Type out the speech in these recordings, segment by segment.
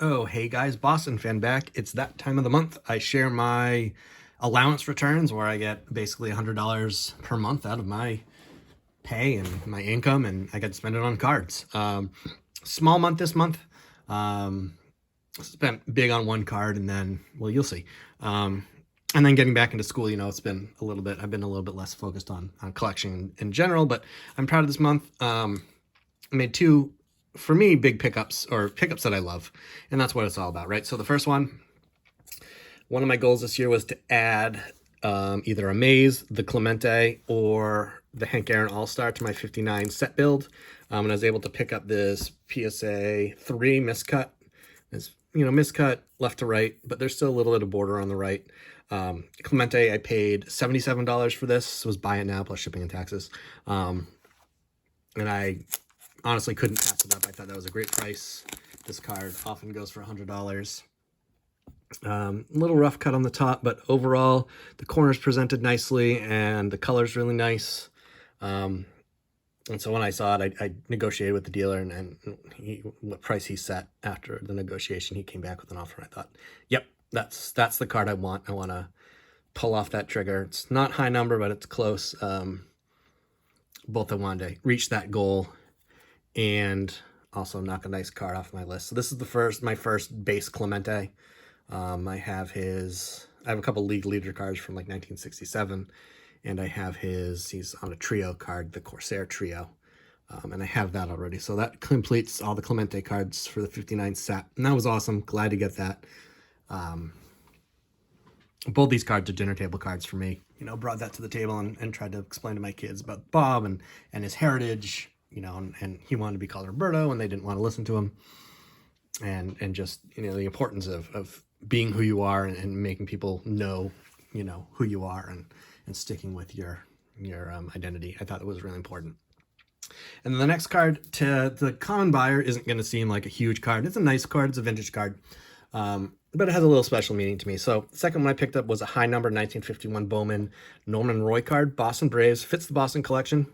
Oh, hey guys, Boston fan back. It's that time of the month. I share my allowance returns where I get basically $100 per month out of my pay and my income, and I get to spend it on cards. Small month this month. Spent big on one card, and then, well, you'll see. And then getting back into school, it's been a little bit, I've been a little bit less focused on collection in general, but I'm proud of this month. I made two, for me, big pickups, or pickups that I love, and that's what it's all about, right? So the first one of my goals this year was to add either a Maze, the Clemente, or the Hank Aaron All-Star to my 59 set build. And I was able to pick up this PSA 3 miscut. It's, miscut left to right, but there's still a little bit of border on the right. Clemente, I paid $77 for this. This was buy it now plus shipping and taxes. And I honestly couldn't pass it up. I thought that was a great price. This card often goes for $100. Little rough cut on the top, but overall the corners presented nicely and the color's really nice. And so when I saw it, I negotiated with the dealer, and what price he set after the negotiation, he came back with an offer. I thought, yep, that's the card I want. I want to pull off that trigger. It's not high number, but it's close. Both I wanted to reach that goal and also knock a nice card off my list. So this is my first base Clemente. I have a couple league leader cards from like 1967, and I have he's on a trio card, the Corsair trio. And I have that already. So that completes all the Clemente cards for the 59 set. And that was awesome. Glad to get that. Both these cards are dinner table cards for me. Brought that to the table and tried to explain to my kids about Bob and his heritage, and he wanted to be called Roberto, and they didn't want to listen to him. And just, the importance of being who you are and making people know, who you are and sticking with your identity. I thought it was really important. And then the next card, to the common buyer, isn't going to seem like a huge card. It's a nice card. It's a vintage card. But it has a little special meaning to me. So the second one I picked up was a high number 1951 Bowman Norman Roy card. Boston Braves. Fits the Boston collection.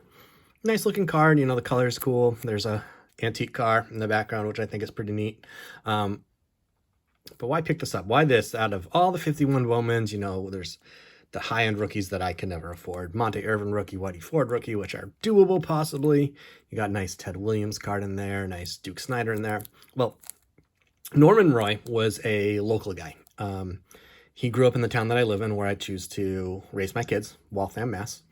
Nice looking card. The color is cool. There's a antique car in the background, which I think is pretty neat. But why pick this up? Why this? Out of all the 51 Bowmans, there's the high-end rookies that I can never afford. Monte Irvin rookie, Whitey Ford rookie, which are doable possibly. You got nice Ted Williams card in there, nice Duke Snider in there. Well, Norman Roy was a local guy. He grew up in the town that I live in, where I choose to raise my kids, Waltham, Mass.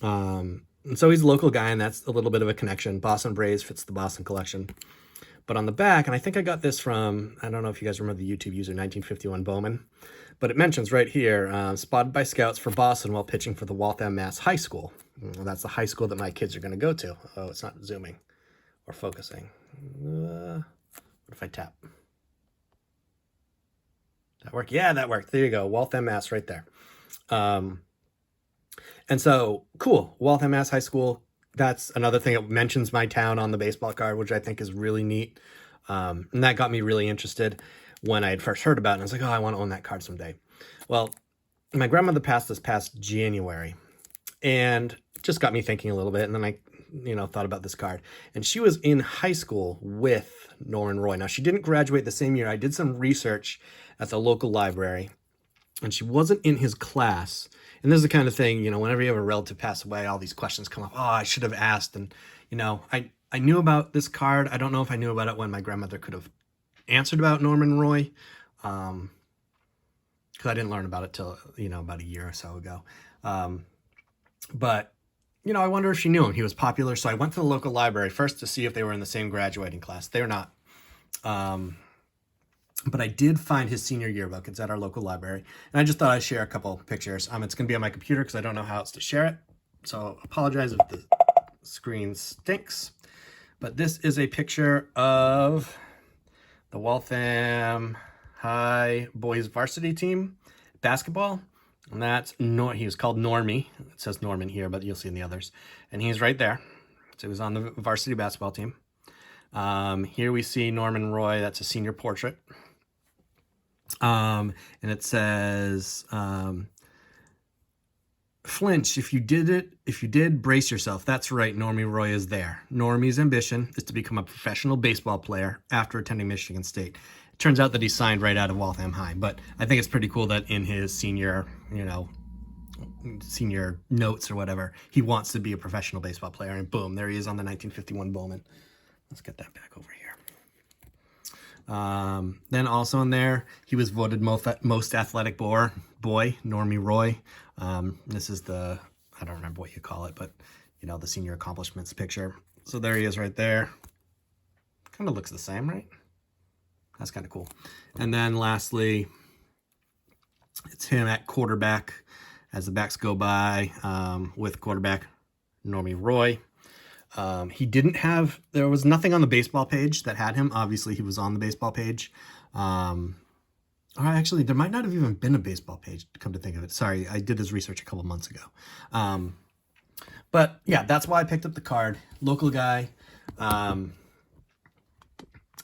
And so he's a local guy, and that's a little bit of a connection. Boston Braves fits the Boston collection. But on the back, and I think I got this from, I don't know if you guys remember the YouTube user 1951 Bowman, but it mentions right here, spotted by scouts for Boston while pitching for the Waltham, Mass High School. Well, that's the high school that my kids are going to go to. Oh, it's not zooming or focusing. What if I tap? That work? Yeah, that worked. There you go. Waltham, Mass right there. And so, cool. Waltham, Mass High School. That's another thing. It mentions my town on the baseball card, which I think is really neat. And that got me really interested when I had first heard about it. And I was like, oh, I want to own that card someday. Well, my grandmother passed this past January, and it just got me thinking a little bit. And then I, thought about this card. And she was in high school with Norman Roy. Now, she didn't graduate the same year. I did some research at the local library, and she wasn't in his class. And this is the kind of thing, whenever you have a relative pass away, all these questions come up. Oh, I should have asked. And, I knew about this card. I don't know if I knew about it when my grandmother could have answered about Norman Roy. Because I didn't learn about it till, about a year or so ago. But, I wonder if she knew him. He was popular. So I went to the local library first to see if they were in the same graduating class. They're not. But I did find his senior yearbook. It's at our local library. And I just thought I'd share a couple pictures. It's going to be on my computer because I don't know how else to share it. So apologize if the screen stinks. But this is a picture of the Waltham High boys varsity team basketball. And that's, he was called Normie. It says Norman here, but you'll see in the others. And he's right there. So he was on the varsity basketball team. Here we see Norman Roy. That's a senior portrait. And it says, flinch, if you did, brace yourself. That's right, Normie Roy is there. Normie's ambition is to become a professional baseball player after attending Michigan State. turns out that he signed right out of Waltham High. But I think it's pretty cool that in his senior, senior notes or whatever, he wants to be a professional baseball player. And boom, there he is on the 1951 Bowman. Let's get that back over here. Then also in there, he was voted most athletic boy, Normie Roy. This is the, I don't remember what you call it, but the senior accomplishments picture. So there he is right there. Kind of looks the same, right? That's kind of cool. And then lastly, it's him at quarterback as the backs go by, with quarterback Normie Roy. He didn't have, there was nothing on the baseball page that had him. Obviously, he was on the baseball page. Or actually, there might not have even been a baseball page, come to think of it. Sorry, I did this research a couple months ago. But yeah, that's why I picked up the card. Local guy.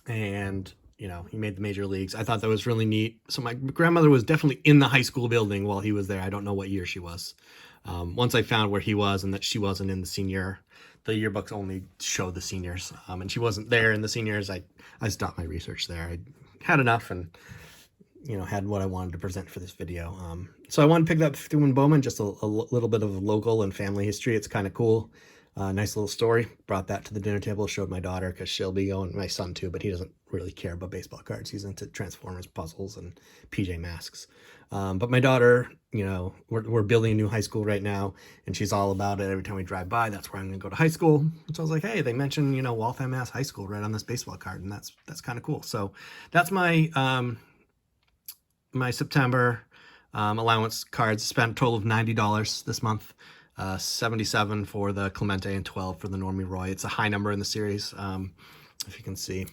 And, he made the major leagues. I thought that was really neat. So my grandmother was definitely in the high school building while he was there. I don't know what year she was. Once I found where he was and that she wasn't in the yearbooks only show the seniors, and she wasn't there in the seniors, I stopped my research there. I had enough and, had what I wanted to present for this video. So I wanted to pick up 51 Bowman, just a little bit of local and family history. It's kind of cool. Nice little story. Brought that to the dinner table, showed my daughter because she'll be going, my son too, but he doesn't really care about baseball cards. He's into Transformers puzzles and PJ Masks. But my daughter, we're building a new high school right now, and she's all about it. Every time we drive by, that's where I'm going to go to high school. So I was like, hey, they mentioned, Waltham, Mass. High School right on this baseball card, and that's kind of cool. So that's my my September allowance cards. Spent a total of $90 this month. 77 for the Clemente and 12 for the Normie Roy. It's a high number in the series. If you can see,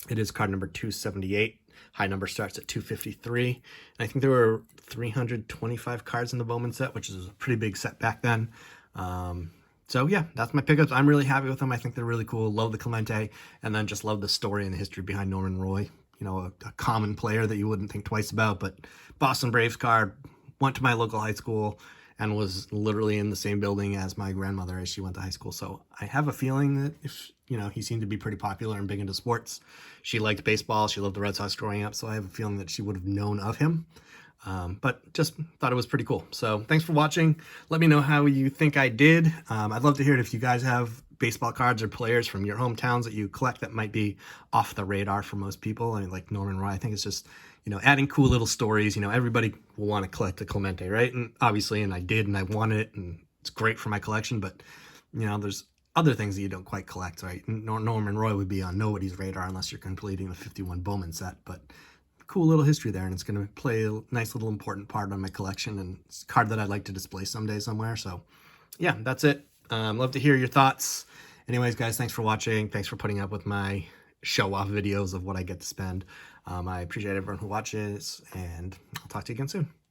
it is card number 278. High number starts at 253. And I think there were 325 cards in the Bowman set, which is a pretty big set back then. So yeah, that's my pickups. I'm really happy with them. I think they're really cool. Love the Clemente, and then just love the story and the history behind Norman Roy. A common player that you wouldn't think twice about, but Boston Braves card, went to my local high school, and was literally in the same building as my grandmother as she went to high school. So I have a feeling that if, he seemed to be pretty popular and big into sports. She liked baseball. She loved the Red Sox growing up. So I have a feeling that she would have known of him. But just thought it was pretty cool. So thanks for watching. Let me know how you think I did. I'd love to hear it if you guys have baseball cards or players from your hometowns that you collect that might be off the radar for most people. I mean, like Norman Roy, I think it's just, adding cool little stories. Everybody will want to collect a Clemente, right? And obviously, and I did, and I wanted it, and it's great for my collection, but, there's other things that you don't quite collect, right? Norman Roy would be on nobody's radar unless you're completing the 51 Bowman set, but cool little history there, and it's going to play a nice little important part on my collection, and it's a card that I'd like to display someday somewhere. So yeah, that's it. Love to hear your thoughts. Anyways, guys, thanks for watching. Thanks for putting up with my show-off videos of what I get to spend. I appreciate everyone who watches, and I'll talk to you again soon.